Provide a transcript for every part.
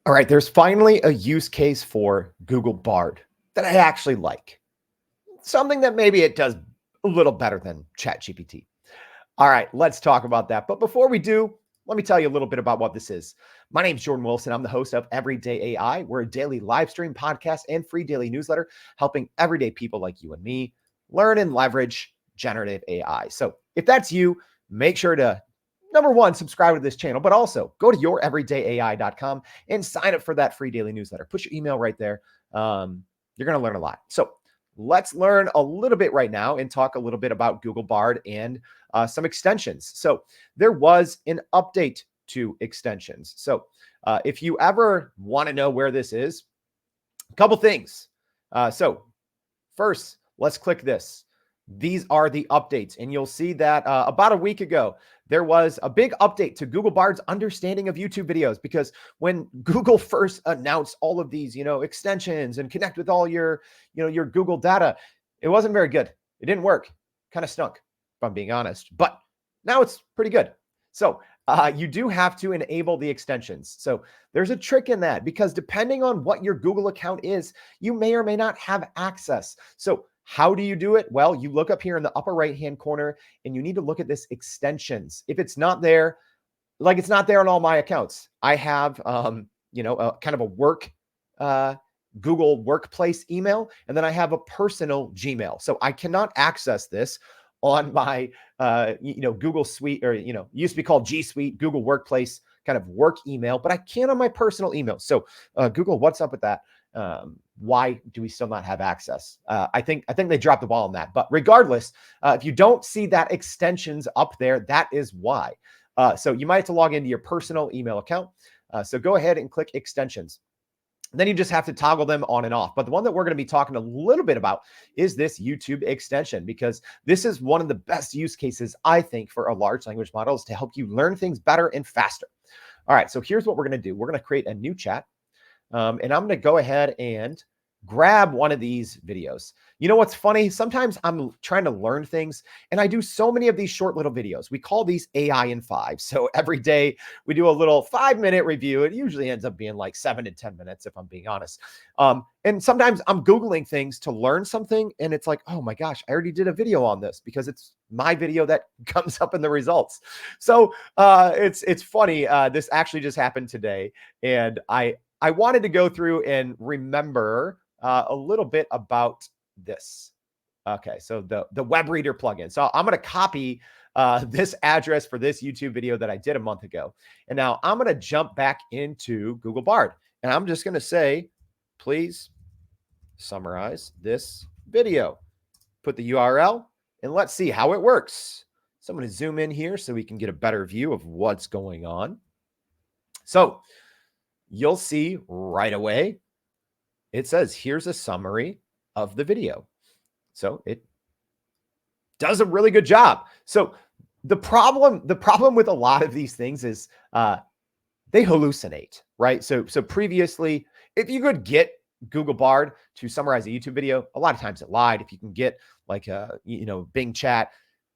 All right, there's finally a use case for Google Bard that I actually like. Something that maybe it does a little better than ChatGPT. All right, let's talk about that. But before we do, let me tell you a little bit about what this is. My name's Jordan Wilson. I'm the host of Everyday AI. We're a daily live stream podcast and free daily newsletter helping everyday people like you and me learn and leverage generative AI. So if that's you, make sure to number one, subscribe to this channel, but also go to youreverydayai.com and sign up for that free daily newsletter. Put your email right there. You're going to learn a lot. So let's learn a little bit right now and talk a little bit about Google Bard and some extensions. So there was an update to extensions. So if you ever want to know where this is, a couple things. So first, let's click this. These are the updates, and you'll see that about a week ago, there was a big update to Google Bard's understanding of YouTube videos, because when Google first announced all of these, extensions and connect with all your, your Google data, it wasn't very good. It didn't work. Kind of stunk, if I'm being honest, but now it's pretty good. So you do have to enable the extensions. So there's a trick in that, because depending on what your Google account is, you may or may not have access. So how do you do it? Well, you look up here in the upper right-hand corner and you need to look at this extensions. If it's not there, like it's not there on all my accounts. I have, a kind of a work, Google Workplace email, and then I have a personal Gmail. So I cannot access this on my, Google Suite, or, used to be called G Suite, Google Workplace kind of work email, but I can on my personal email. So Google, what's up with that? Why do we still not have access? I think they dropped the ball on that. But regardless, if you don't see that extensions up there, that is why. So you might have to log into your personal email account. So go ahead and click extensions. Then you just have to toggle them on and off. But the one that we're going to be talking a little bit about is this YouTube extension, because this is one of the best use cases, I think, for a large language model, is to help you learn things better and faster. All right, so here's what we're going to do. We're going to create a new chat. And I'm going to go ahead and grab one of these videos. You know what's funny? Sometimes I'm trying to learn things and I do so many of these short little videos. We call these AI in 5. So every day we do a little 5-minute review. It usually ends up being like 7 to 10 minutes, if I'm being honest. And sometimes I'm Googling things to learn something and it's like, oh my gosh, I already did a video on this, because it's my video that comes up in the results. So it's funny. This actually just happened today, and I wanted to go through and remember a little bit about this. Okay, so the web reader plugin. So I'm going to copy this address for this YouTube video that I did a month ago. And now I'm going to jump back into Google Bard. And I'm just going to say, please summarize this video. Put the URL, and let's see how it works. So I'm going to zoom in here so we can get a better view of what's going on. So you'll see right away, it says, here's a summary of the video. So it does a really good job. So the problem with a lot of these things is they hallucinate, right? So previously, if you could get Google Bard to summarize a YouTube video, a lot of times it lied. If you can get like a, Bing chat,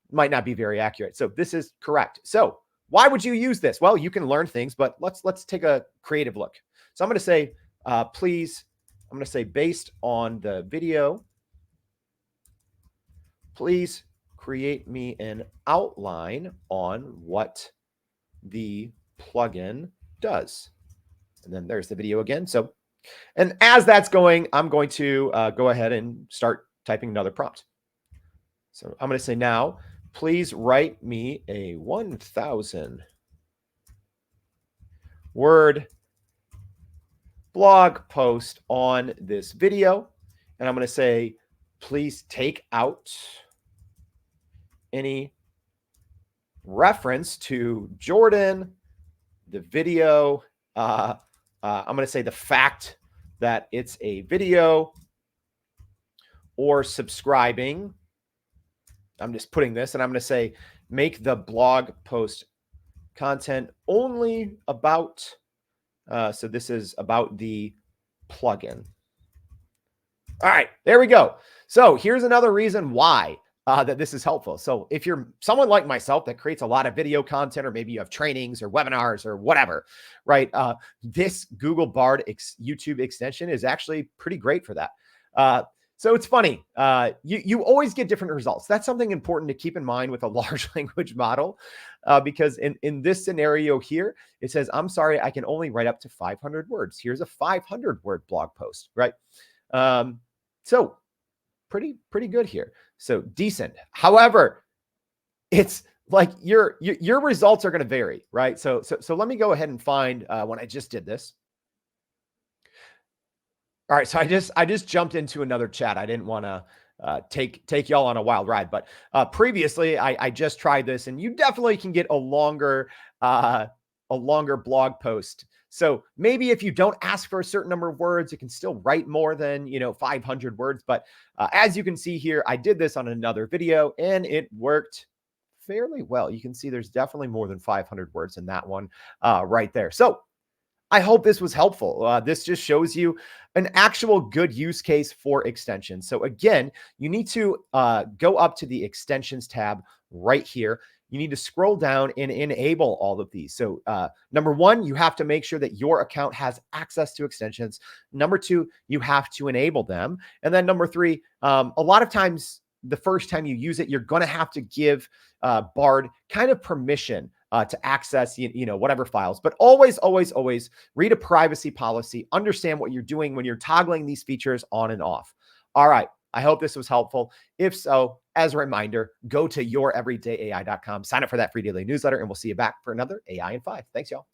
it might not be very accurate. So this is correct. So why would you use this? Well, you can learn things, but let's take a creative look. So I'm going to say, please, I'm going to say, based on the video, please create me an outline on what the plugin does. And then there's the video again. So, and as that's going, I'm going to go ahead and start typing another prompt. So I'm going to say, now, please write me a 1,000 word blog post on this video. And I'm going to say, please take out any reference to Jordan, the video. I'm going to say the fact that it's a video, or subscribing. I'm just putting this, and I'm going to say, make the blog post content only about, so this is about the plugin. All right, there we go. So here's another reason why that this is helpful. So if you're someone like myself that creates a lot of video content, or maybe you have trainings or webinars or whatever, right? This Google Bard YouTube extension is actually pretty great for that. So it's funny. You always get different results. That's something important to keep in mind with a large language model, because in this scenario here, it says, "I'm sorry, I can only write up to 500 words." Here's a 500 word blog post, right? So pretty good here. So decent. However, it's like your results are going to vary, right? So let me go ahead and find when I just did this. All right, so I just jumped into another chat. I didn't want to take y'all on a wild ride, but previously I just tried this, and you definitely can get a longer blog post. So maybe if you don't ask for a certain number of words, it can still write more than 500 words. But as you can see here, I did this on another video, and it worked fairly well. You can see there's definitely more than 500 words in that one right there. So I hope this was helpful. This just shows you an actual good use case for extensions. So again, you need to go up to the extensions tab right here. You need to scroll down and enable all of these. So number one, you have to make sure that your account has access to extensions. Number two, you have to enable them. And then number three, a lot of times, the first time you use it, you're going to have to give Bard kind of permission to access, whatever files. But always, always, always read a privacy policy. Understand what you're doing when you're toggling these features on and off. All right. I hope this was helpful. If so, as a reminder, go to youreverydayai.com, sign up for that free daily newsletter, and we'll see you back for another AI in 5. Thanks, y'all.